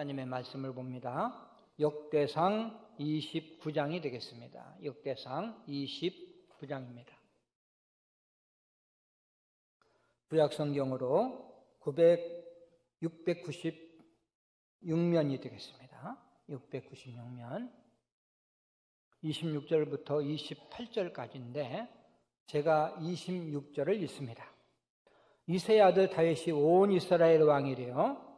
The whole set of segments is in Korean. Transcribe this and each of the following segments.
하나님의 말씀을 봅니다. 역대상 29장이 되겠습니다. 역대상 29장입니다. 구약성경으로 696면이 되겠습니다. 696면 26절부터 28절까지인데 제가 26절을 읽습니다. 이새의 아들 다윗이 온 이스라엘 왕이 되어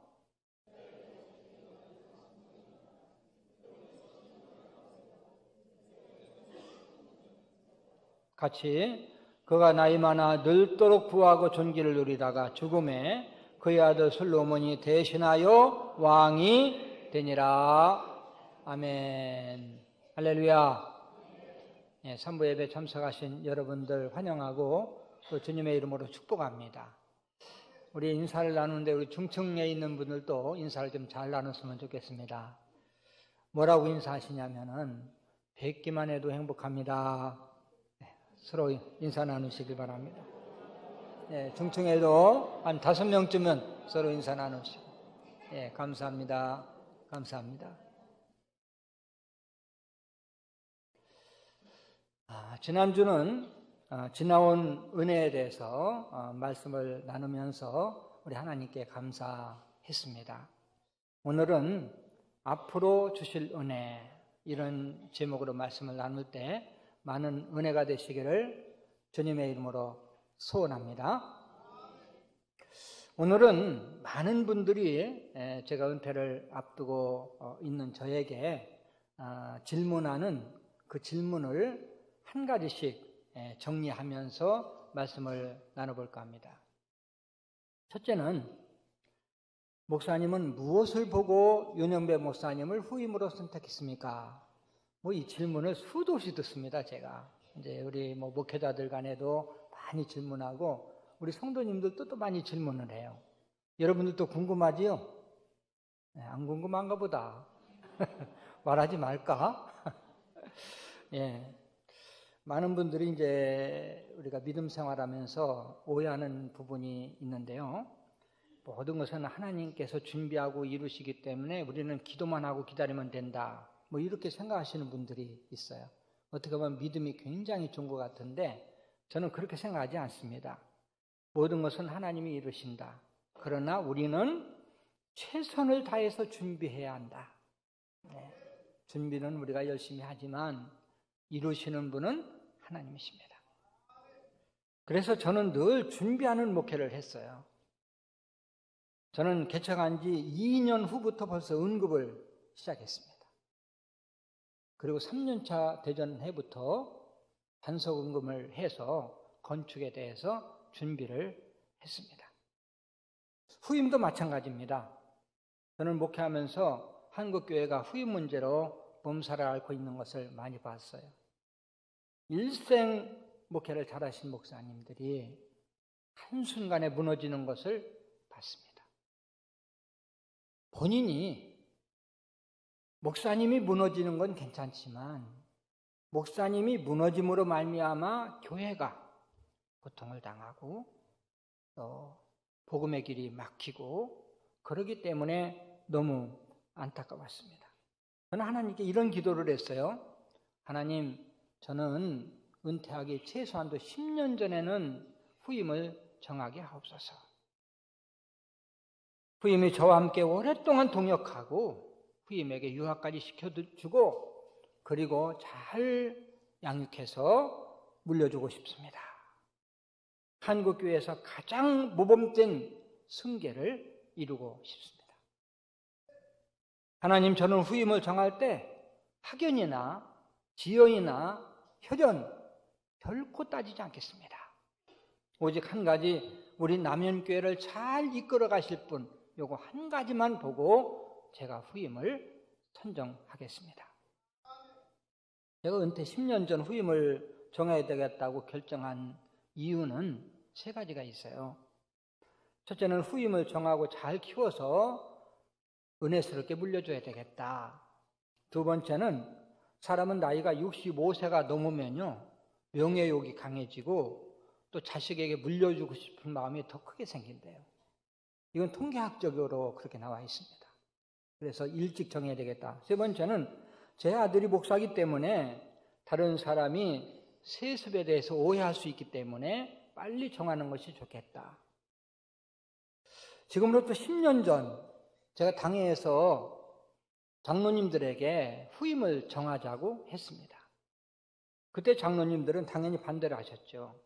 같이 그가 나이 많아 늙도록 부하고 존귀를 누리다가 죽음에 그의 아들 솔로몬이 대신하여 왕이 되니라. 아멘. 할렐루야. 예, 선부 예배 참석하신 여러분들 환영하고 또 주님의 이름으로 축복합니다. 우리 인사를 나누는데 우리 중층에 있는 분들도 인사를 좀 잘 나눴으면 좋겠습니다. 뭐라고 인사하시냐면은 뵙기만 해도 행복합니다. 서로 인사 나누시길 바랍니다. 예, 중층에도 한 5명쯤은 서로 인사 나누시고, 예, 감사합니다. 감사합니다. 지난주는 지나온 은혜에 대해서 말씀을 나누면서 우리 하나님께 감사했습니다. 오늘은 앞으로 주실 은혜, 이런 제목으로 말씀을 나눌 때 많은 은혜가 되시기를 주님의 이름으로 소원합니다. 오늘은 많은 분들이 제가 은퇴를 앞두고 있는 저에게 질문하는 그 질문을 한 가지씩 정리하면서 말씀을 나눠볼까 합니다. 첫째는, 목사님은 무엇을 보고 윤영배 목사님을 후임으로 선택했습니까? 이 질문을 수도 없이 듣습니다, 제가. 이제 우리 목회자들 간에도 많이 질문하고, 우리 성도님들도 또 많이 질문을 해요. 여러분들도 궁금하지요? 안 궁금한가 보다. 말하지 말까? 예. 많은 분들이 이제 우리가 믿음 생활하면서 오해하는 부분이 있는데요. 모든 것은 하나님께서 준비하고 이루시기 때문에 우리는 기도만 하고 기다리면 된다. 이렇게 생각하시는 분들이 있어요. 어떻게 보면 믿음이 굉장히 좋은 것 같은데 저는 그렇게 생각하지 않습니다. 모든 것은 하나님이 이루신다. 그러나 우리는 최선을 다해서 준비해야 한다. 네. 준비는 우리가 열심히 하지만 이루시는 분은 하나님이십니다. 그래서 저는 늘 준비하는 목회를 했어요. 저는 개척한 지 2년 후부터 벌써 응급을 시작했습니다. 그리고 3년차 되전 해부터 단속응급을 해서 건축에 대해서 준비를 했습니다. 후임도 마찬가지입니다. 저는 목회하면서 한국교회가 후임 문제로 몸살을 앓고 있는 것을 많이 봤어요. 일생 목회를 잘하신 목사님들이 한순간에 무너지는 것을 봤습니다. 본인이 목사님이 무너지는 건 괜찮지만 목사님이 무너짐으로 말미암아 교회가 고통을 당하고 또 복음의 길이 막히고 그러기 때문에 너무 안타까웠습니다. 저는 하나님께 이런 기도를 했어요. 하나님, 저는 은퇴하기 최소한도 10년 전에는 후임을 정하게 하옵소서. 후임이 저와 함께 오랫동안 동역하고 후임에게 유학까지 시켜주고 그리고 잘 양육해서 물려주고 싶습니다. 한국교회에서 가장 모범된 승계를 이루고 싶습니다. 하나님, 저는 후임을 정할 때 학연이나 지연이나 혈연 결코 따지지 않겠습니다. 오직 한 가지, 우리 남현교회를 잘 이끌어 가실 분, 요거 한 가지만 보고 제가 후임을 선정하겠습니다. 제가 은퇴 10년 전 후임을 정해야 되겠다고 결정한 이유는 3가지가 있어요. 첫째는 후임을 정하고 잘 키워서 은혜스럽게 물려줘야 되겠다. 두 번째는 사람은 나이가 65세가 넘으면요, 명예욕이 강해지고 또 자식에게 물려주고 싶은 마음이 더 크게 생긴대요. 이건 통계학적으로 그렇게 나와 있습니다. 그래서 일찍 정해야 되겠다. 세 번째는 제 아들이 목사이기 때문에 다른 사람이 세습에 대해서 오해할 수 있기 때문에 빨리 정하는 것이 좋겠다. 지금으로부터 10년 전 제가 당회에서 장로님들에게 후임을 정하자고 했습니다. 그때 장로님들은 당연히 반대를 하셨죠.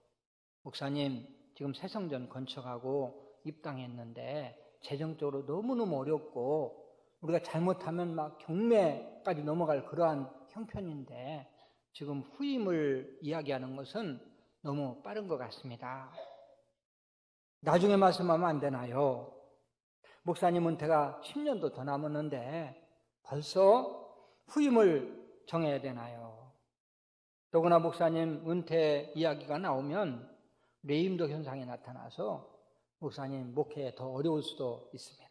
목사님, 지금 새성전 건축하고 입당했는데 재정적으로 너무너무 어렵고 우리가 잘못하면 막 경매까지 넘어갈 그러한 형편인데 지금 후임을 이야기하는 것은 너무 빠른 것 같습니다. 나중에 말씀하면 안 되나요? 목사님 은퇴가 10년도 더 남았는데 벌써 후임을 정해야 되나요? 더구나 목사님 은퇴 이야기가 나오면 레임덕 현상이 나타나서 목사님 목회에 더 어려울 수도 있습니다.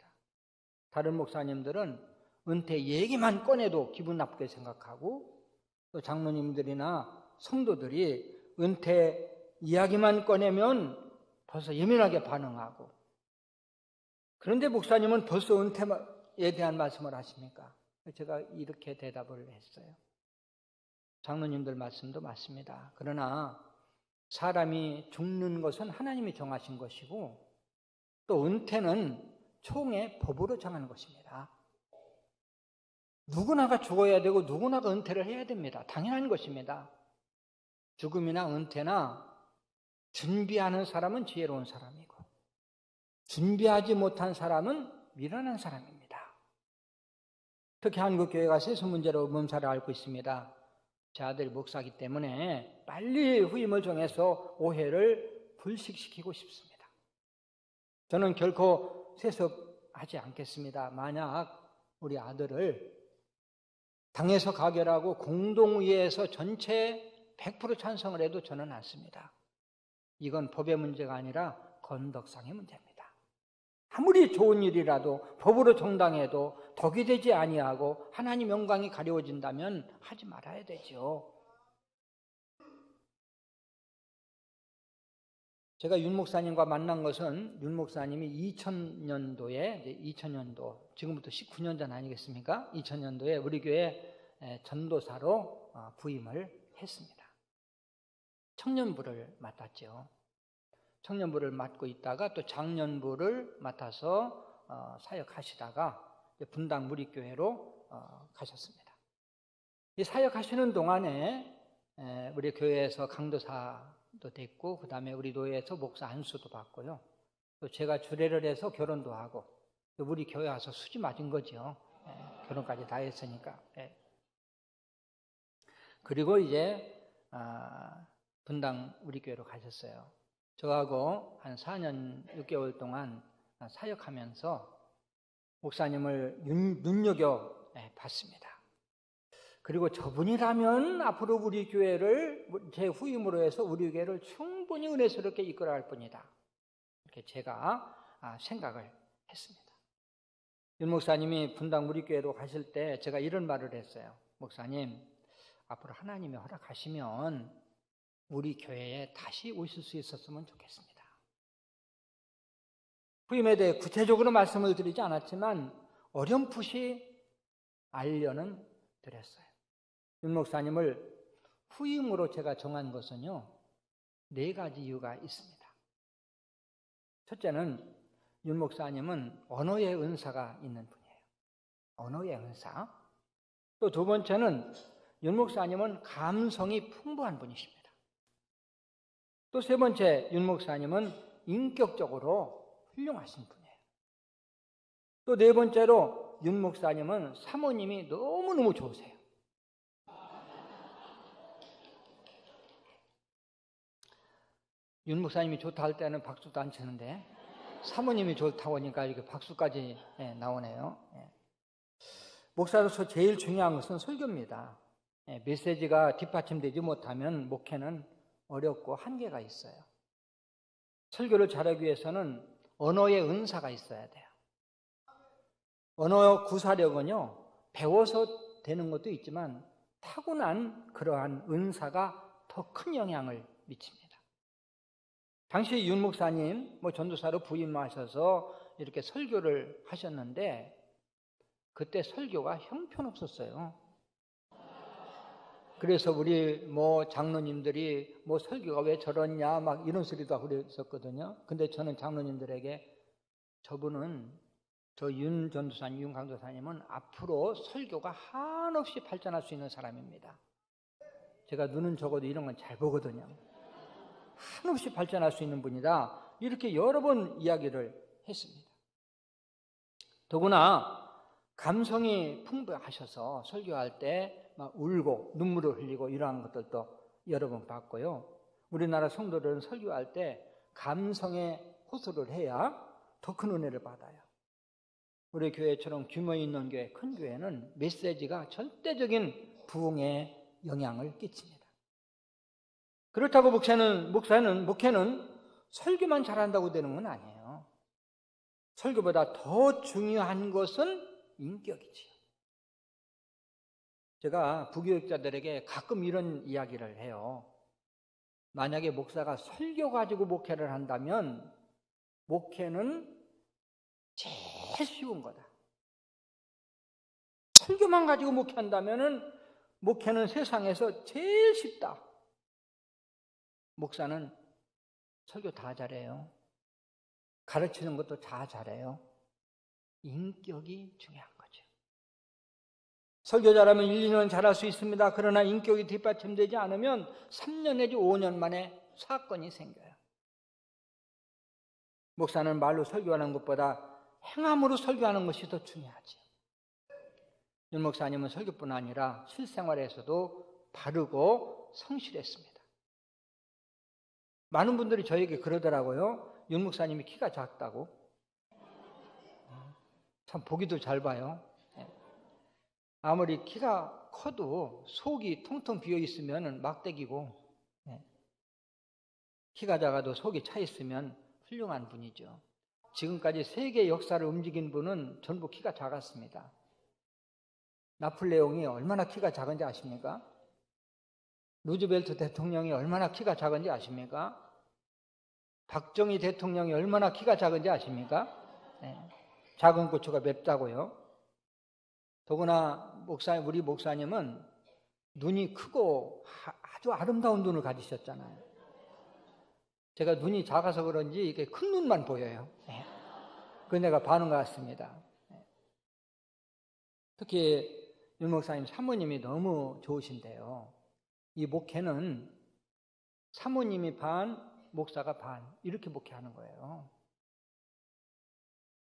다른 목사님들은 은퇴 얘기만 꺼내도 기분 나쁘게 생각하고 또 장로님들이나 성도들이 은퇴 이야기만 꺼내면 벌써 예민하게 반응하고 그런데 목사님은 벌써 은퇴에 대한 말씀을 하십니까? 제가 이렇게 대답을 했어요. 장로님들 말씀도 맞습니다. 그러나 사람이 죽는 것은 하나님이 정하신 것이고 또 은퇴는 총의 법으로 정하는 것입니다. 누구나가 죽어야 되고 누구나가 은퇴를 해야 됩니다. 당연한 것입니다. 죽음이나 은퇴나 준비하는 사람은 지혜로운 사람이고 준비하지 못한 사람은 미련한 사람입니다. 특히 한국교회가 세수 문제로 몸살을 앓고 있습니다. 제 아들이 목사이기 때문에 빨리 후임을 정해서 오해를 불식시키고 싶습니다. 저는 결코 세습하지 않겠습니다. 만약 우리 아들을 당에서 가결하고 공동의회에서 전체 100% 찬성을 해도 저는 않습니다. 이건 법의 문제가 아니라 건덕상의 문제입니다. 아무리 좋은 일이라도 법으로 정당해도 덕이 되지 아니하고 하나님 영광이 가려워진다면 하지 말아야 되죠. 제가 윤 목사님과 만난 것은 윤 목사님이 2000년도 지금부터 19년 전 아니겠습니까? 2000년도에 우리 교회 전도사로 부임을 했습니다. 청년부를 맡았죠. 청년부를 맡고 있다가 또 장년부를 맡아서 사역하시다가 분당 무리교회로 가셨습니다. 이 사역하시는 동안에 우리 교회에서 강도사도 됐고 그 다음에 우리 교회에서 목사 안수도 받고요. 또 제가 주례를 해서 결혼도 하고 또 우리 교회 와서 수지 맞은 거죠. 결혼까지 다 했으니까. 그리고 이제 분당 우리 교회로 가셨어요. 저하고 한 4년 6개월 동안 사역하면서 목사님을 눈여겨 봤습니다. 그리고 저분이라면 앞으로 우리 교회를 제 후임으로 해서 우리 교회를 충분히 은혜스럽게 이끌어갈 뿐이다. 이렇게 제가 생각을 했습니다. 윤 목사님이 분당 우리 교회로 가실 때 제가 이런 말을 했어요. 목사님, 앞으로 하나님이 허락하시면 우리 교회에 다시 오실 수 있었으면 좋겠습니다. 후임에 대해 구체적으로 말씀을 드리지 않았지만 어렴풋이 알려는 드렸어요. 윤 목사님을 후임으로 제가 정한 것은요, 4가지 이유가 있습니다. 첫째는 윤 목사님은 언어의 은사가 있는 분이에요. 언어의 은사. 또 두 번째는 윤 목사님은 감성이 풍부한 분이십니다. 또 세 번째, 윤 목사님은 인격적으로 훌륭하신 분이에요. 또 네 번째로 윤 목사님은 사모님이 너무너무 좋으세요. 윤 목사님이 좋다 할 때는 박수도 안 치는데 사모님이 좋다고 하니까 이렇게 박수까지 나오네요. 목사로서 제일 중요한 것은 설교입니다. 메시지가 뒷받침되지 못하면 목회는 어렵고 한계가 있어요. 설교를 잘하기 위해서는 언어의 은사가 있어야 돼요. 언어 구사력은요, 배워서 되는 것도 있지만 타고난 그러한 은사가 더 큰 영향을 미칩니다. 당시 윤 목사님 전도사로 부임하셔서 이렇게 설교를 하셨는데 그때 설교가 형편없었어요. 그래서 우리 장로님들이 설교가 왜 저러냐 막 이런 소리도 하고 그랬었거든요. 근데 저는 장로님들에게 저 윤 전도사님, 윤 강도사님은 앞으로 설교가 한없이 발전할 수 있는 사람입니다. 제가 눈은 적어도 이런 건 잘 보거든요. 한없이 발전할 수 있는 분이다. 이렇게 여러 번 이야기를 했습니다. 더구나 감성이 풍부하셔서 설교할 때 막 울고 눈물을 흘리고 이러한 것들도 여러 번 봤고요. 우리나라 성도들은 설교할 때 감성에 호소를 해야 더 큰 은혜를 받아요. 우리 교회처럼 규모 있는 교회, 큰 교회는 메시지가 절대적인 부흥에 영향을 끼칩니다. 그렇다고 목회는 설교만 잘한다고 되는 건 아니에요. 설교보다 더 중요한 것은 인격이지요. 제가 부교육자들에게 가끔 이런 이야기를 해요. 만약에 목사가 설교 가지고 목회를 한다면 목회는 제일 쉬운 거다. 설교만 가지고 목회한다면 목회는 세상에서 제일 쉽다. 목사는 설교 다 잘해요. 가르치는 것도 다 잘해요. 인격이 중요한 거죠. 설교 잘하면 1, 2년 잘할 수 있습니다. 그러나 인격이 뒷받침되지 않으면 3년 내지 5년 만에 사건이 생겨요. 목사는 말로 설교하는 것보다 행함으로 설교하는 것이 더 중요하죠. 윤 목사님은 설교뿐 아니라 실생활에서도 바르고 성실했습니다. 많은 분들이 저에게 그러더라고요. 윤 목사님이 키가 작다고. 참 보기도 잘 봐요. 아무리 키가 커도 속이 텅텅 비어 있으면 막대기고, 키가 작아도 속이 차 있으면 훌륭한 분이죠. 지금까지 세계 역사를 움직인 분은 전부 키가 작았습니다. 나폴레옹이 얼마나 키가 작은지 아십니까? 루즈벨트 대통령이 얼마나 키가 작은지 아십니까? 박정희 대통령이 얼마나 키가 작은지 아십니까? 작은 고추가 맵다고요. 더구나 우리 목사님은 눈이 크고 아주 아름다운 눈을 가지셨잖아요. 제가 눈이 작아서 그런지 이게 큰 눈만 보여요. 그 내가 반응 같습니다. 특히 윤 목사님 사모님이 너무 좋으신데요. 이 목회는 사모님이 반, 목사가 반 이렇게 목회하는 거예요.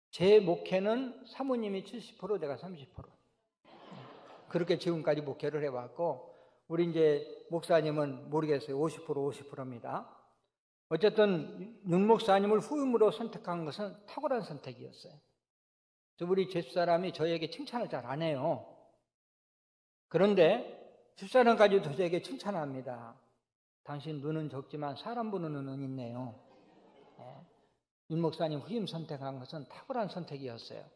제 목회는 사모님이 70%, 내가 30%. 그렇게 지금까지 목회를 해왔고, 우리 이제 목사님은 모르겠어요. 50%, 50%입니다. 어쨌든 윤 목사님을 후임으로 선택한 것은 탁월한 선택이었어요. 우리 집사람이 저에게 칭찬을 잘 안 해요. 그런데 집사람까지도 저에게 칭찬합니다. 당신 눈은 적지만 사람 보는 눈은 있네요. 윤 목사님 후임 선택한 것은 탁월한 선택이었어요.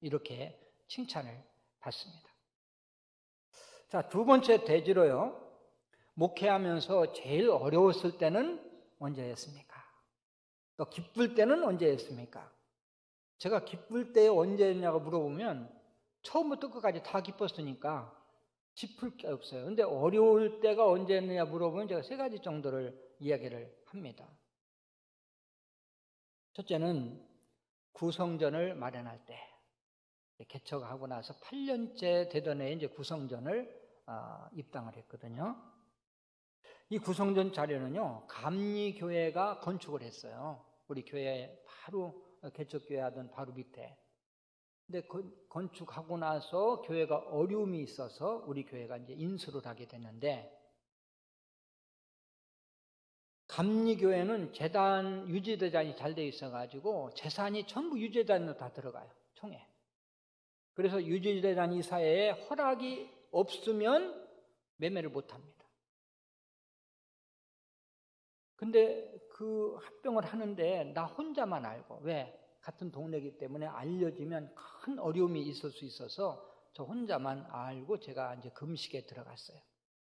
이렇게 칭찬을 받습니다. 자, 두 번째 대지로요. 목회하면서 제일 어려웠을 때는 언제였습니까? 또 기쁠 때는 언제였습니까? 제가 기쁠 때 언제였냐고 물어보면 처음부터 끝까지 다 기뻤으니까 짚을 게 없어요. 근데 어려울 때가 언제였느냐 물어보면 제가 3가지 정도를 이야기를 합니다. 첫째는 구성전을 마련할 때, 개척하고 나서 8년째 되던 해에 이제 구성전을 입당을 했거든요. 이 구성전 자료는요, 감리교회가 건축을 했어요. 우리 교회 바로 개척교회 하던 바로 밑에. 근데 건축하고 나서 교회가 어려움이 있어서 우리 교회가 이제 인수를 하게 됐는데, 감리교회는 재단, 유지재단이 잘 돼 있어가지고 재산이 전부 유지재단으로 다 들어가요, 총에. 그래서 유지재단 이사회에 허락이 없으면 매매를 못 합니다. 근데 그 합병을 하는데 나 혼자만 알고, 왜? 같은 동네이기 때문에 알려지면 큰 어려움이 있을 수 있어서 저 혼자만 알고 제가 이제 금식에 들어갔어요.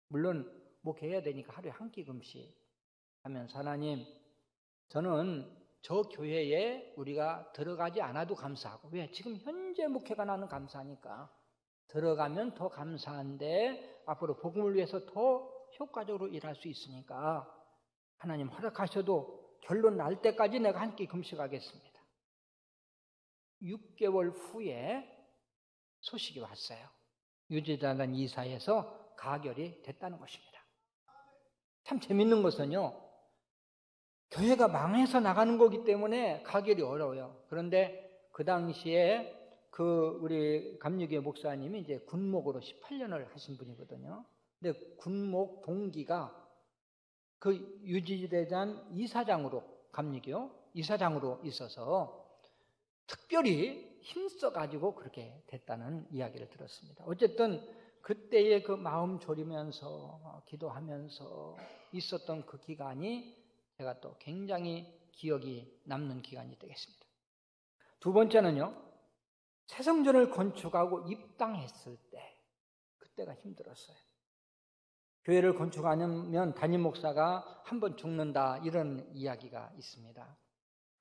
물론 목회해야 되니까 하루에 한 끼 금식 하면서, 하나님, 저는 저 교회에 우리가 들어가지 않아도 감사하고, 왜? 지금 현재 현재 목회가 나는 감사하니까 들어가면 더 감사한데 앞으로 복음을 위해서 더 효과적으로 일할 수 있으니까 하나님 허락하셔도 결론 날 때까지 내가 한 끼 금식하겠습니다. 6개월 후에 소식이 왔어요. 유지단단 이사에서 가결이 됐다는 것입니다. 참 재밌는 것은요, 교회가 망해서 나가는 거기 때문에 가결이 어려워요. 그런데 그 당시에 우리 감리교회 목사님이 이제 군목으로 18년을 하신 분이거든요. 근데 군목 동기가 그 유지대단 이사장으로, 감리교 이사장으로 있어서 특별히 힘써가지고 그렇게 됐다는 이야기를 들었습니다. 어쨌든 그때의 그 마음 졸이면서 기도하면서 있었던 그 기간이 제가 또 굉장히 기억이 남는 기간이 되겠습니다. 두 번째는요, 새성전을 건축하고 입당했을 때, 그때가 힘들었어요. 교회를 건축하면 담임 목사가 한 번 죽는다, 이런 이야기가 있습니다.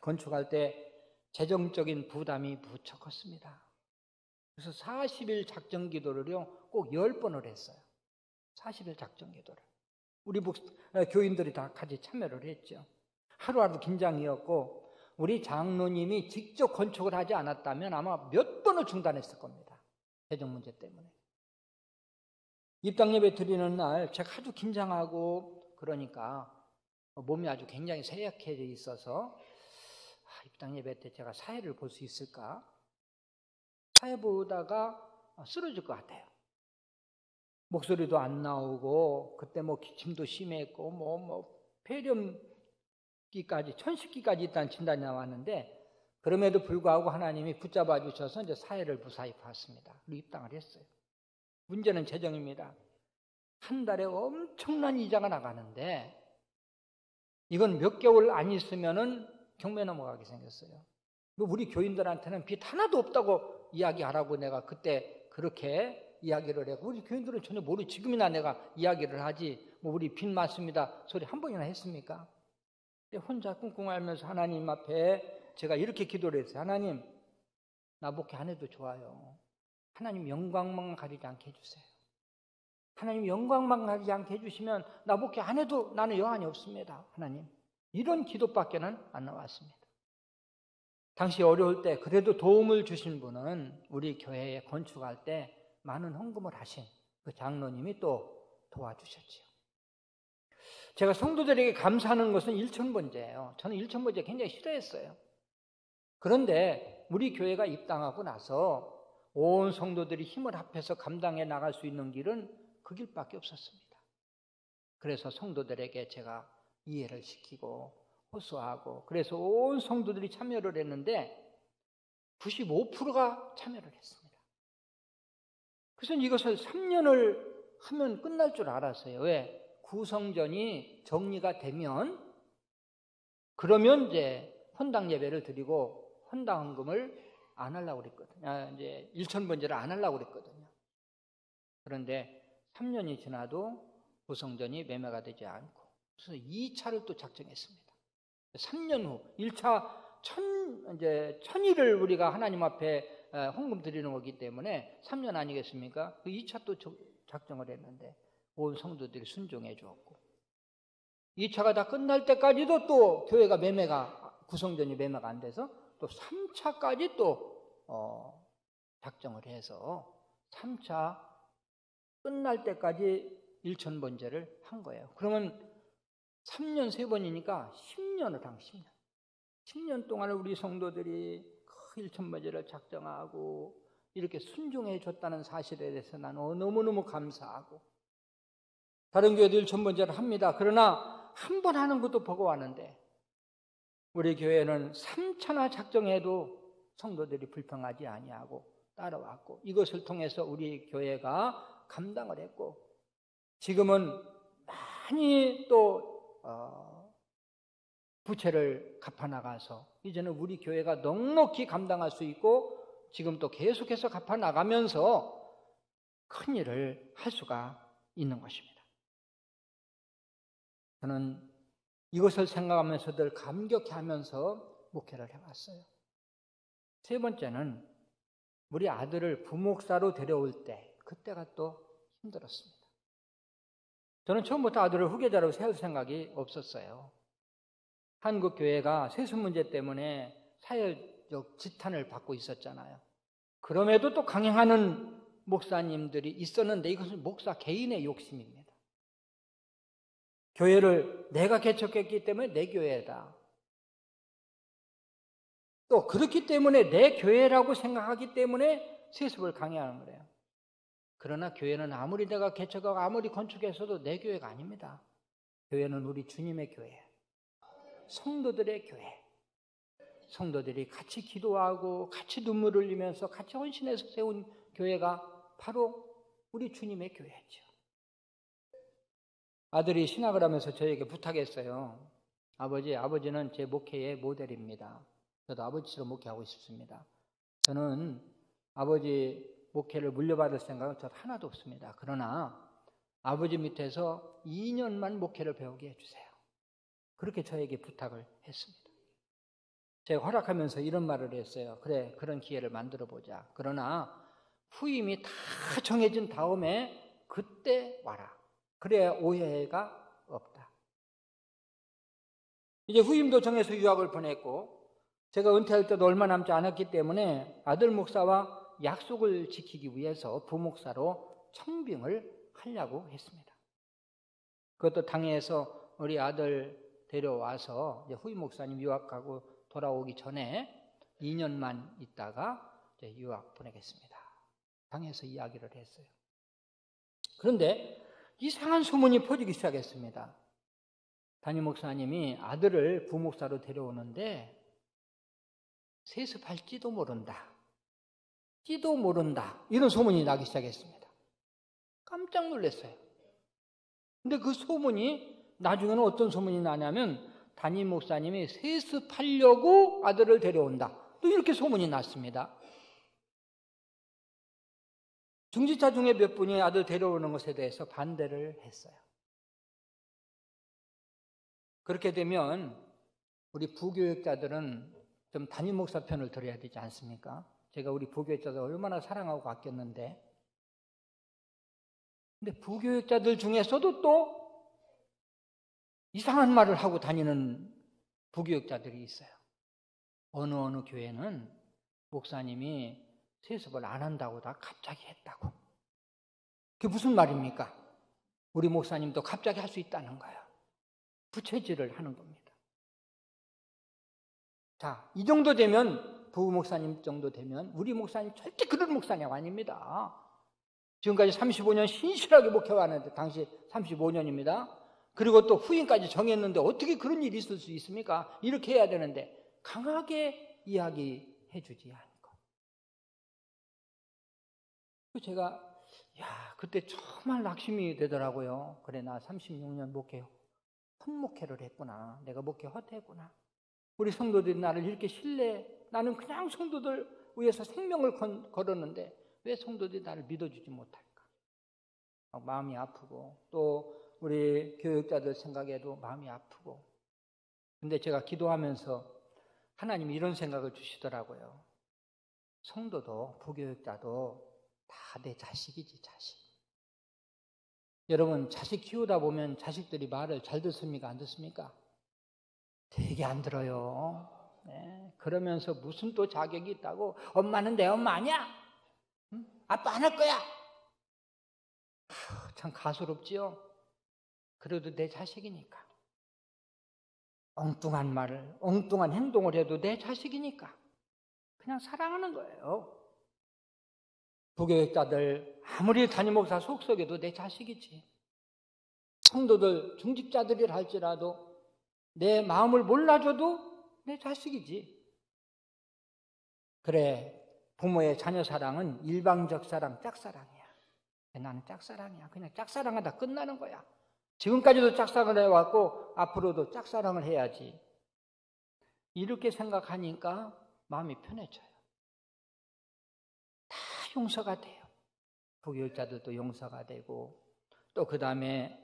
건축할 때 재정적인 부담이 무척 컸습니다. 그래서 40일 작정 기도를요 꼭 10번을 했어요. 40일 작정 기도를 우리 교인들이 다 같이 참여를 했죠. 하루하루 긴장이었고 우리 장로님이 직접 건축을 하지 않았다면 아마 몇 번을 중단했을 겁니다. 재정 문제 때문에. 입당 예배 드리는 날 제가 아주 긴장하고 그러니까 몸이 아주 굉장히 쇠약해져 있어서 입당 예배 때 제가 사회를 볼 수 있을까? 사회 보다가 쓰러질 것 같아요. 목소리도 안 나오고 그때 기침도 심했고 폐렴기까지 천식기까지 있다는 진단이 나왔는데 그럼에도 불구하고 하나님이 붙잡아 주셔서 이제 사회를 무사히 봤습니다. 그리고 입당을 했어요. 문제는 재정입니다. 한 달에 엄청난 이자가 나가는데 이건 몇 개월 안 있으면은 경매 넘어가게 생겼어요. 우리 교인들한테는 빚 하나도 없다고 이야기하라고 내가 그때 그렇게 이야기를 했고 우리 교인들은 전혀 모르고 지금이나 내가 이야기를 하지 우리 빚 많습니다 소리 한 번이나 했습니까? 혼자 꿍꿍 앓면서 하나님 앞에 제가 이렇게 기도를 했어요. 하나님, 나 목회 안 해도 좋아요. 하나님 영광만 가리지 않게 해주세요. 하나님 영광만 가리지 않게 해주시면 나 목회 안 해도 나는 여한이 없습니다. 하나님, 이런 기도밖에는 안 나왔습니다. 당시 어려울 때 그래도 도움을 주신 분은 우리 교회에 건축할 때 많은 헌금을 하신 그 장로님이 또 도와주셨지요. 제가 성도들에게 감사하는 것은 일천번제예요. 저는 일천번제 굉장히 싫어했어요. 그런데 우리 교회가 입당하고 나서 온 성도들이 힘을 합해서 감당해 나갈 수 있는 길은 그 길밖에 없었습니다. 그래서 성도들에게 제가 이해를 시키고 호소하고 그래서 온 성도들이 참여를 했는데 95%가 참여를 했습니다. 그래서 이것을 3년을 하면 끝날 줄 알았어요. 왜? 구성전이 정리가 되면 그러면 이제 헌당 예배를 드리고 헌당 헌금을 안 하려고 그랬거든요. 이제 일천번제를 안 하려고 그랬거든요. 그런데 3년이 지나도 구성전이 매매가 되지 않고 그래서 2차를 또 작정했습니다. 3년 후 1차 천일을 우리가 하나님 앞에 헌금 드리는 거기 때문에 3년 아니겠습니까? 그 2차 또 작정을 했는데 온 성도들이 순종해 주었고 2차가 다 끝날 때까지도 또 교회가 구성전이 매매가 안 돼서 또 3차까지 또 작정을 해서 3차 끝날 때까지 일천번제를 한 거예요. 그러면 3년 3번이니까 10년을 한 10년. 10년 동안 우리 성도들이 그 일천번제를 작정하고 이렇게 순종해 줬다는 사실에 대해서 나는 너무너무 감사하고 다른 교회도 일천번제를 합니다. 그러나 한 번 하는 것도 버거워하는데 우리 교회는 3차나 작정해도 성도들이 불평하지 아니하고 따라왔고 이것을 통해서 우리 교회가 감당을 했고 지금은 많이 또 부채를 갚아나가서 이제는 우리 교회가 넉넉히 감당할 수 있고 지금 또 계속해서 갚아나가면서 큰 일을 할 수가 있는 것입니다. 저는 이것을 생각하면서 늘 감격해하면서 목회를 해왔어요. 세 번째는 우리 아들을 부목사로 데려올 때 그때가 또 힘들었습니다. 저는 처음부터 아들을 후계자로 세울 생각이 없었어요. 한국 교회가 세습 문제 때문에 사회적 지탄을 받고 있었잖아요. 그럼에도 또 강행하는 목사님들이 있었는데 이것은 목사 개인의 욕심입니다. 교회를 내가 개척했기 때문에 내 교회다. 또 그렇기 때문에 내 교회라고 생각하기 때문에 세습을 강행하는 거예요. 그러나 교회는 아무리 내가 개척하고 아무리 건축했어도 내 교회가 아닙니다. 교회는 우리 주님의 교회, 성도들의 교회. 성도들이 같이 기도하고 같이 눈물을 흘리면서 같이 헌신해서 세운 교회가 바로 우리 주님의 교회죠. 아들이 신학을 하면서 저에게 부탁했어요. 아버지는 제 목회의 모델입니다. 저도 아버지처럼 목회하고 싶습니다. 저는 아버지 목회를 물려받을 생각은 저도 하나도 없습니다. 그러나 아버지 밑에서 2년만 목회를 배우게 해주세요. 그렇게 저에게 부탁을 했습니다. 제가 허락하면서 이런 말을 했어요. 그래, 그런 기회를 만들어보자. 그러나 후임이 다 정해진 다음에 그때 와라. 그래야 오해가 없다. 이제 후임도 정해서 유학을 보냈고 제가 은퇴할 때도 얼마 남지 않았기 때문에 아들 목사와 약속을 지키기 위해서 부목사로 청빙을 하려고 했습니다. 그것도 당에서 우리 아들 데려와서 이제 후임 목사님 유학하고 돌아오기 전에 2년만 있다가 이제 유학 보내겠습니다. 당에서 이야기를 했어요. 그런데 이상한 소문이 퍼지기 시작했습니다. 담임 목사님이 아들을 부목사로 데려오는데 세습할지도 모른다. 지도 모른다. 이런 소문이 나기 시작했습니다. 깜짝 놀랐어요. 근데 그 소문이 나중에는 어떤 소문이 나냐면 담임 목사님이 세습하려고 아들을 데려온다. 또 이렇게 소문이 났습니다. 중지자 중에 몇 분이 아들 데려오는 것에 대해서 반대를 했어요. 그렇게 되면 우리 부교육자들은 좀 담임 목사 편을 들어야 되지 않습니까? 제가 우리 부교육자들 얼마나 사랑하고 아꼈는데. 근데 부교육자들 중에서도 또 이상한 말을 하고 다니는 부교육자들이 있어요. 어느 교회는 목사님이 세습을 안 한다고 다 갑자기 했다고. 그게 무슨 말입니까? 우리 목사님도 갑자기 할 수 있다는 거예요. 부채질을 하는 겁니다. 자, 이 정도 되면 부목사님 정도 되면 우리 목사님 절대 그런 목사님 아닙니다. 지금까지 35년 신실하게 목회하는데 당시 35년입니다. 그리고 또 후임까지 정했는데 어떻게 그런 일이 있을 수 있습니까? 이렇게 해야 되는데 강하게 이야기해 주지 않고. 제가 그때 정말 낙심이 되더라고요. 그래, 나 36년 목회 헛목회를 했구나. 내가 목회 헛했구나. 우리 성도들이 나를 이렇게 나는 그냥 성도들 위해서 생명을 걸었는데 왜 성도들이 나를 믿어주지 못할까? 마음이 아프고 또 우리 교육자들 생각에도 마음이 아프고. 근데 제가 기도하면서 하나님이 이런 생각을 주시더라고요. 성도도 부교육자도 다 내 자식이지, 자식. 여러분, 자식 키우다 보면 자식들이 말을 잘 듣습니까? 안 듣습니까? 되게 안 들어요. 네. 그러면서 무슨 또 자격이 있다고 엄마는 내 엄마 아니야? 응? 아빠 안 할 거야? 참 가소롭지요? 그래도 내 자식이니까. 엉뚱한 말을, 엉뚱한 행동을 해도 내 자식이니까 그냥 사랑하는 거예요. 부교육자들 아무리 담임 목사 속속에도 내 자식이지. 성도들 중직자들이라 할지라도 내 마음을 몰라줘도 내 자식이지. 그래, 부모의 자녀 사랑은 일방적 사랑, 짝사랑이야. 나는 짝사랑이야. 그냥 짝사랑하다 끝나는 거야. 지금까지도 짝사랑을 해왔고 앞으로도 짝사랑을 해야지. 이렇게 생각하니까 마음이 편해져요. 다 용서가 돼요. 부교육자들도 용서가 되고 또 그 다음에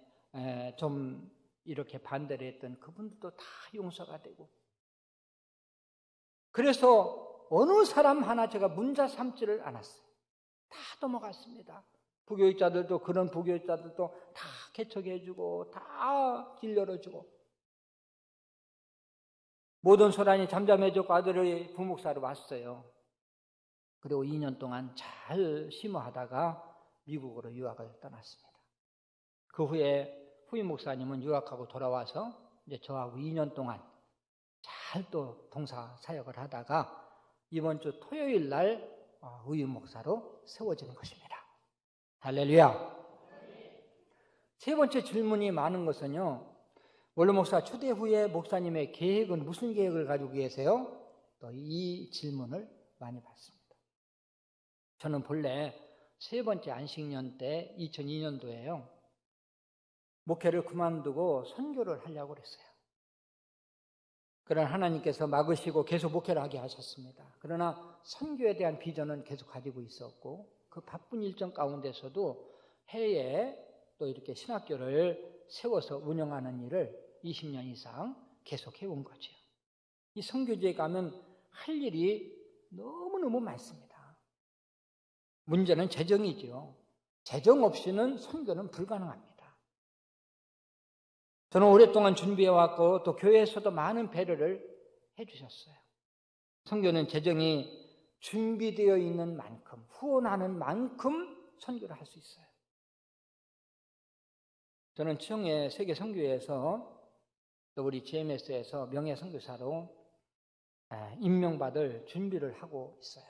좀 이렇게 반대를 했던 그분들도 다 용서가 되고. 그래서 어느 사람 하나 제가 문자 삼지를 않았어요. 다 넘어갔습니다. 부교육자들도 그런 부교육자들도 다 개척해주고 다 길 열어주고 모든 소란이 잠잠해졌고 아들의 부목사로 왔어요. 그리고 2년 동안 잘 심어하다가 미국으로 유학을 떠났습니다. 그 후에 후임 목사님은 유학하고 돌아와서 이제 저하고 2년 동안 잘 또 동사 사역을 하다가 이번 주 토요일 날 후임 목사로 세워지는 것입니다. 할렐루야. 세 번째 질문이 많은 것은요, 원로 목사 추대 후에 목사님의 계획은 무슨 계획을 가지고 계세요? 또 이 질문을 많이 받습니다. 저는 본래 세 번째 안식년 때 2002년도에요. 목회를 그만두고 선교를 하려고 그랬어요. 그러나 하나님께서 막으시고 계속 목회를 하게 하셨습니다. 그러나 선교에 대한 비전은 계속 가지고 있었고 그 바쁜 일정 가운데서도 해에 또 이렇게 신학교를 세워서 운영하는 일을 20년 이상 계속 해온 거죠. 이 선교지에 가면 할 일이 너무너무 많습니다. 문제는 재정이죠. 재정 없이는 선교는 불가능합니다. 저는 오랫동안 준비해왔고 또 교회에서도 많은 배려를 해주셨어요. 선교는 재정이 준비되어 있는 만큼, 후원하는 만큼 선교를 할 수 있어요. 저는 치영의 세계 선교회에서 또 우리 GMS에서 명예 선교사로 임명받을 준비를 하고 있어요.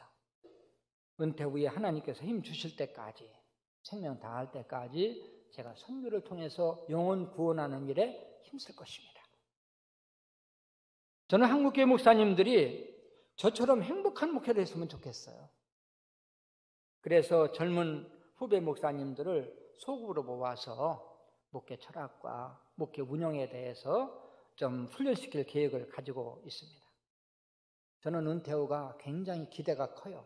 은퇴 후에 하나님께서 힘 주실 때까지, 생명 다할 때까지 제가 선교를 통해서 영혼 구원하는 일에 힘쓸 것입니다. 저는 한국교회 목사님들이 저처럼 행복한 목회를 했으면 좋겠어요. 그래서 젊은 후배 목사님들을 소급으로 모아서 목회 철학과 목회 운영에 대해서 좀 훈련시킬 계획을 가지고 있습니다. 저는 은퇴 후가 굉장히 기대가 커요.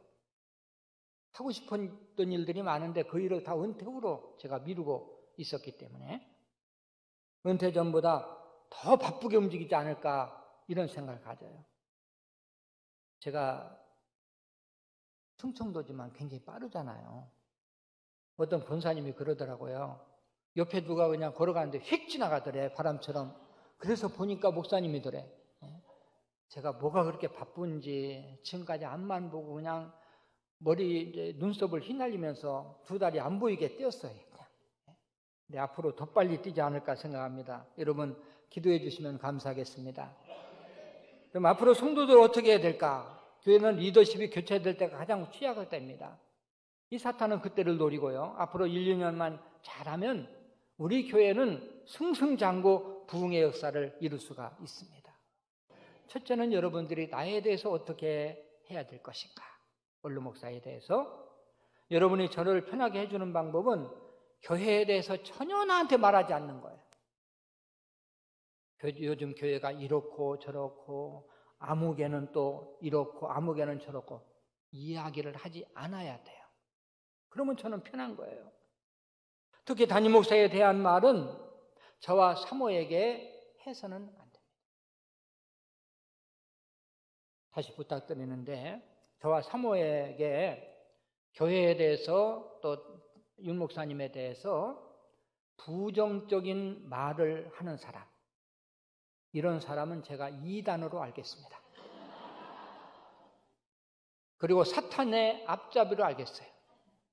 하고 싶었던 일들이 많은데 그 일을 다 은퇴 후로 제가 미루고 있었기 때문에 은퇴 전보다 더 바쁘게 움직이지 않을까 이런 생각을 가져요. 제가 충청도지만 굉장히 빠르잖아요. 어떤 권사님이 그러더라고요. 옆에 누가 그냥 걸어가는데 휙 지나가더래, 바람처럼. 그래서 보니까 목사님이더래. 제가 뭐가 그렇게 바쁜지 지금까지 앞만 보고 그냥 머리 이제 눈썹을 휘날리면서 두 다리 안 보이게 뛰었어요. 근데 앞으로 더 빨리 뛰지 않을까 생각합니다. 여러분 기도해 주시면 감사하겠습니다. 그럼 앞으로 성도들 어떻게 해야 될까? 교회는 리더십이 교체될 때가 가장 취약할 때입니다. 이 사탄은 그때를 노리고요. 앞으로 1, 2년만 잘하면 우리 교회는 승승장구 부흥의 역사를 이룰 수가 있습니다. 첫째는 여러분들이 나에 대해서 어떻게 해야 될 것인가? 원로 목사에 대해서 여러분이 저를 편하게 해주는 방법은 교회에 대해서 전혀 나한테 말하지 않는 거예요. 요즘 교회가 이렇고 저렇고 아무개는 또 이렇고 아무개는 저렇고 이야기를 하지 않아야 돼요. 그러면 저는 편한 거예요. 특히 담임 목사에 대한 말은 저와 사모에게 해서는 안 됩니다. 다시 부탁드리는데 저와 사모에게 교회에 대해서 또 윤 목사님에 대해서 부정적인 말을 하는 사람, 이런 사람은 제가 이단으로 알겠습니다. 그리고 사탄의 앞잡이로 알겠어요.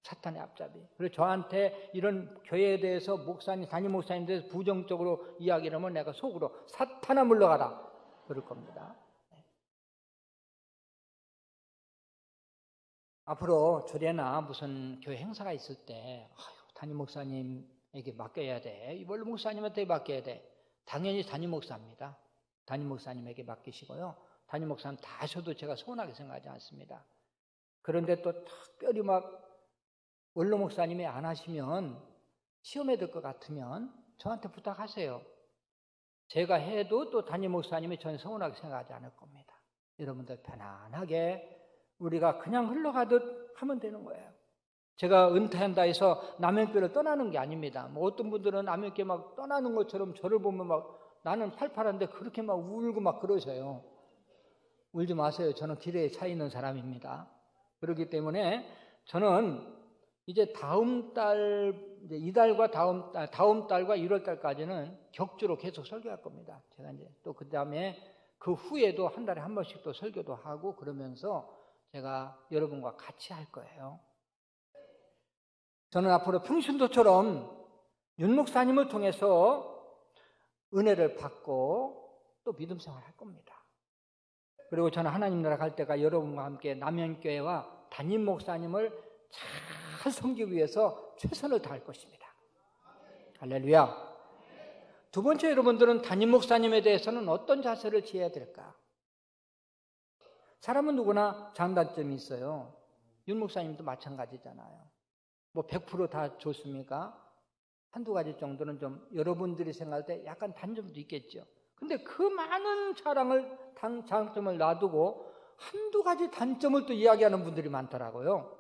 사탄의 앞잡이. 그리고 저한테 이런 교회에 대해서 목사님, 담임 목사님에 대해서 부정적으로 이야기를 하면 내가 속으로 사탄아 물러가라 그럴 겁니다. 앞으로 주례나 무슨 교회 행사가 있을 때 담임 목사님에게 맡겨야 돼. 이벌로 목사님한테 맡겨야 돼. 당연히 담임 목사입니다. 담임 목사님에게 맡기시고요. 담임 목사님 다 하셔도 제가 서운하게 생각하지 않습니다. 그런데 또 특별히 막 원로 목사님이 안 하시면 시험에 들 것 같으면 저한테 부탁하세요. 제가 해도 또 담임 목사님이 전혀 서운하게 생각하지 않을 겁니다. 여러분들 편안하게 우리가 그냥 흘러가듯 하면 되는 거예요. 제가 은퇴한다 해서 남영교를 떠나는 게 아닙니다. 뭐 어떤 분들은 남영교 막 떠나는 것처럼 저를 보면 막 나는 팔팔한데 그렇게 막 울고 막 그러셔요. 울지 마세요. 저는 기대에 차 있는 사람입니다. 그렇기 때문에 저는 이제 다음 달, 이제 이달과 다음 달과 1월 달까지는 격주로 계속 설교할 겁니다. 제가 이제 또 그 다음에 그 후에도 한 달에 한 번씩 또 설교도 하고 그러면서 제가 여러분과 같이 할 거예요. 저는 앞으로 평신도처럼 윤 목사님을 통해서 은혜를 받고 또 믿음 생활을 할 겁니다. 그리고 저는 하나님 나라 갈 때가 여러분과 함께 남현교회와 담임 목사님을 잘 섬기기 위해서 최선을 다할 것입니다. 할렐루야. 두 번째, 여러분들은 담임 목사님에 대해서는 어떤 자세를 취해야 될까? 사람은 누구나 장단점이 있어요. 윤 목사님도 마찬가지잖아요. 뭐 100% 다 좋습니까? 한두 가지 정도는 좀 여러분들이 생각할 때 약간 단점도 있겠죠. 근데 그 많은 장점을 놔두고 한두 가지 단점을 또 이야기하는 분들이 많더라고요.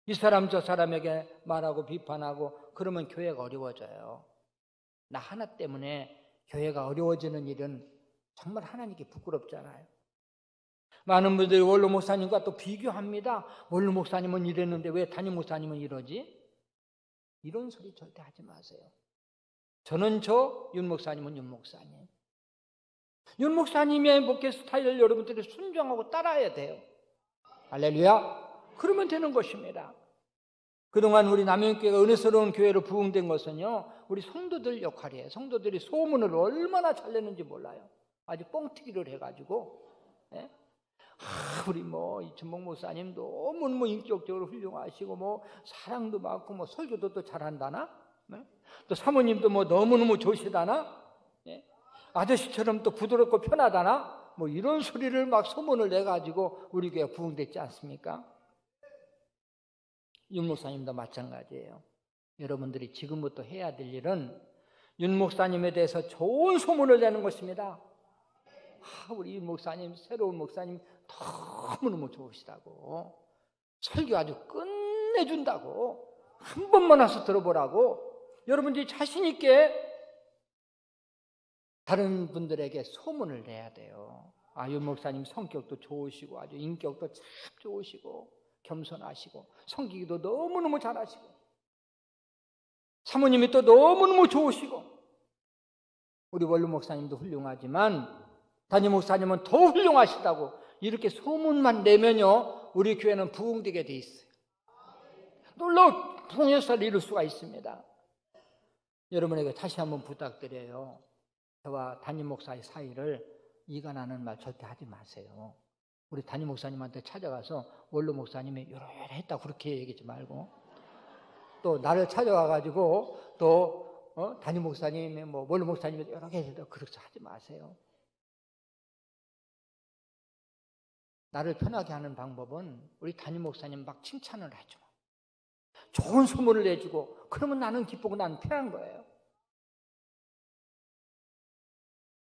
이 사람 저 사람에게 말하고 비판하고 그러면 교회가 어려워져요. 나 하나 때문에 교회가 어려워지는 일은 정말 하나님께 부끄럽잖아요. 많은 분들이 원로 목사님과 또 비교합니다. 원로 목사님은 이랬는데 왜 담임 목사님은 이러지? 이런 소리 절대 하지 마세요. 저는 윤 목사님은 윤 목사님. 윤 목사님의 목회 스타일을 여러분들이 순종하고 따라야 돼요. 할렐루야. 그러면 되는 것입니다. 그동안 우리 남현교회가 은혜스러운 교회로 부흥된 것은요, 우리 성도들 역할이에요. 성도들이 소문을 얼마나 잘 내는지 몰라요. 아주 뻥튀기를 해가지고, 예? 우리 이천복 목사님 너무 인격적으로 훌륭하시고 사랑도 많고 설교도 또 잘한다나, 네? 또 사모님도 너무너무 좋으시다나, 예? 아저씨처럼 또 부드럽고 편하다나, 이런 소리를 막 소문을 내가지고 우리 교회 부흥됐지 않습니까? 윤 목사님도 마찬가지예요. 여러분들이 지금부터 해야 될 일은 윤 목사님에 대해서 좋은 소문을 내는 것입니다. 우리 윤 목사님, 새로운 목사님 너무너무 좋으시다고, 설교 아주 끝내준다고, 한 번만 와서 들어보라고 여러분들이 자신 있게 다른 분들에게 소문을 내야 돼요. 윤 목사님 성격도 좋으시고 아주 인격도 참 좋으시고 겸손하시고 섬기기도 너무너무 잘하시고 사모님이 또 너무너무 좋으시고 우리 원로 목사님도 훌륭하지만 담임 목사님은 더 훌륭하시다고 이렇게 소문만 내면요, 우리 교회는 부흥되게 돼 있어요. 놀라운 부흥역사를 이룰 수가 있습니다. 여러분에게 다시 한번 부탁드려요. 저와 담임 목사의 사이를 이간하는 말 절대 하지 마세요. 우리 담임 목사님한테 찾아가서 원로 목사님이 이러이러했다고 그렇게 얘기하지 말고, 또 나를 찾아와가지고 또 담임 목사님이 원로 목사님이 이렇게 해서 그렇게 하지 마세요. 나를 편하게 하는 방법은 우리 담임 목사님 막 칭찬을 해줘, 좋은 소문을 내주고, 그러면 나는 기쁘고 나는 편한 거예요.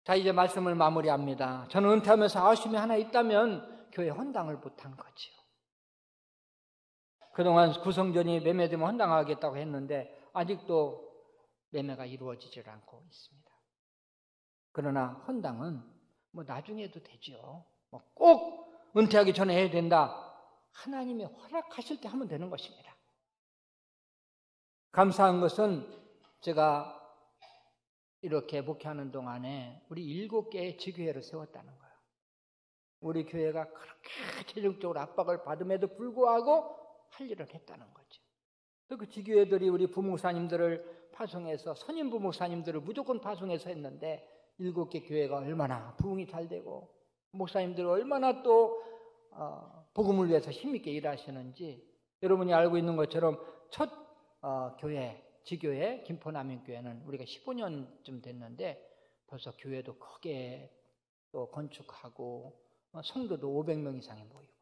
자, 이제 말씀을 마무리합니다. 저는 은퇴하면서 아쉬움이 하나 있다면 교회 헌당을 못한 거지요. 그동안 구성전이 매매되면 헌당하겠다고 했는데 아직도 매매가 이루어지질 않고 있습니다. 그러나 헌당은 나중에도 되죠. 꼭 은퇴하기 전에 해야 된다, 하나님이 허락하실 때 하면 되는 것입니다. 감사한 것은 제가 이렇게 목회하는 동안에 우리 7개의 지교회를 세웠다는 거예요. 우리 교회가 그렇게 재정적으로 압박을 받음에도 불구하고 할 일을 했다는 거죠. 그 지교회들이 우리 부목사님들을 파송해서, 선임 부목사님들을 무조건 파송해서 했는데 7개 교회가 얼마나 부흥이 잘 되고 목사님들이 얼마나 또 복음을 위해서 힘있게 일하시는지 여러분이 알고 있는 것처럼 첫 교회, 지교회 김포남인교회는 우리가 15년쯤 됐는데 벌써 교회도 크게 또 건축하고 성도도 500명 이상이 모이고,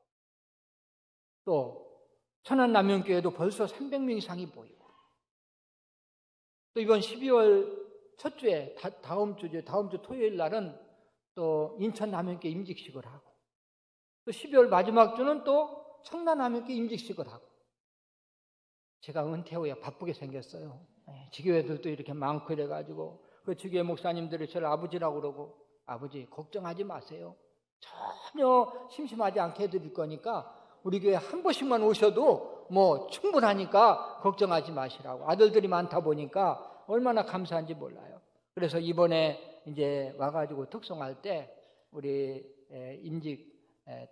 또 천안남인교회도 벌써 300명 이상이 모이고, 또 이번 12월 첫 주에 다음 주 토요일 날은 또 인천 남인교회 임직식을 하고, 또 12월 마지막 주는 또 청남 남인교회 임직식을 하고, 제가 은퇴 후에 바쁘게 생겼어요. 지교회들도 이렇게 많고 이래가지고 그 지교회 목사님들이 저를 아버지라고 그러고, 아버지 걱정하지 마세요. 전혀 심심하지 않게 해드릴 거니까 우리 교회 한 번씩만 오셔도 뭐 충분하니까 걱정하지 마시라고. 아들들이 많다 보니까 얼마나 감사한지 몰라요. 그래서 이번에 이제 와가지고 특송할 때 우리 임직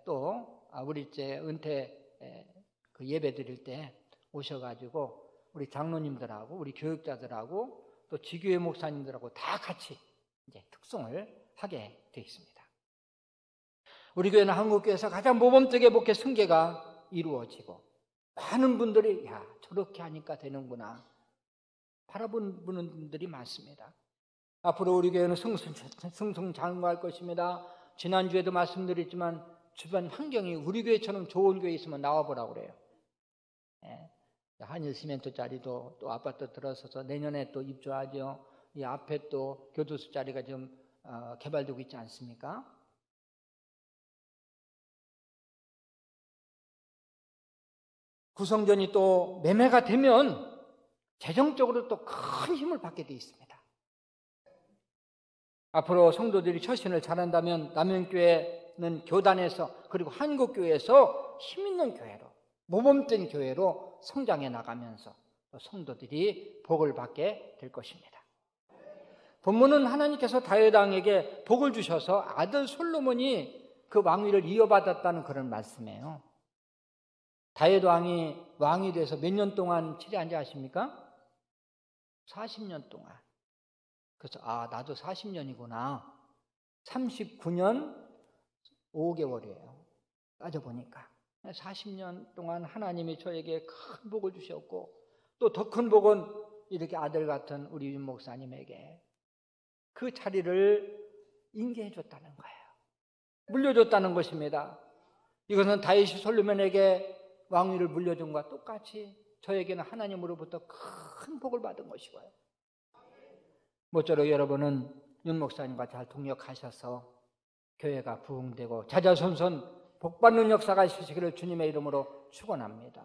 또 우리 이제 은퇴 그 예배 드릴 때 오셔가지고 우리 장로님들하고 우리 교육자들하고 또 지교회 목사님들하고 다 같이 이제 특송을 하게 되어 있습니다. 우리 교회는 한국교회에서 가장 모범적인 목회 승계가 이루어지고 많은 분들이 야 저렇게 하니까 되는구나 바라보는 분들이 많습니다. 앞으로 우리 교회는 승승장구할 것입니다. 지난주에도 말씀드렸지만 주변 환경이 우리 교회처럼 좋은 교회 있으면 나와보라고 그래요. 한일 시멘트 자리도 또 아파트 들어서서 내년에 또 입주하죠. 이 앞에 또 교도소 자리가 좀 개발되고 있지 않습니까? 구성전이 또 매매가 되면 재정적으로 또 큰 힘을 받게 되어 있습니다. 앞으로 성도들이 처신을 잘한다면 남현교회는 교단에서 그리고 한국교회에서 힘있는 교회로 모범된 교회로 성장해 나가면서 성도들이 복을 받게 될 것입니다. 본문은 하나님께서 다윗 왕에게 복을 주셔서 아들 솔로몬이 그 왕위를 이어받았다는 그런 말씀이에요. 다윗 왕이 돼서 몇 년 동안 치리한지 아십니까? 40년 동안. 그래서 나도 40년이구나. 39년 5개월이에요. 따져보니까 40년 동안 하나님이 저에게 큰 복을 주셨고 또 더 큰 복은 이렇게 아들 같은 우리 윤 목사님에게 그 자리를 인계해 줬다는 거예요. 물려줬다는 것입니다. 이것은 다윗이 솔로몬에게 왕위를 물려준 것과 똑같이 저에게는 하나님으로부터 큰 복을 받은 것이고요. 모쪼록 여러분은 윤 목사님과 잘 동역하셔서 교회가 부흥되고 자자손손 복받는 역사가 있으시기를 주님의 이름으로 축원합니다.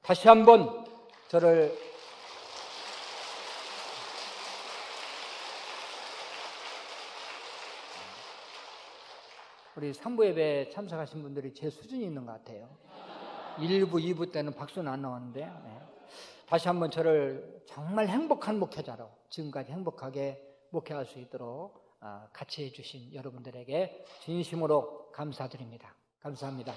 다시 한번 저를 우리 3부 예배에 참석하신 분들이 제 수준이 있는 것 같아요. 1부, 2부 때는 박수는 안 나왔는데 다시 한번 저를 정말 행복한 목회자로 지금까지 행복하게 목회할 수 있도록 같이 해주신 여러분들에게 진심으로 감사드립니다. 감사합니다.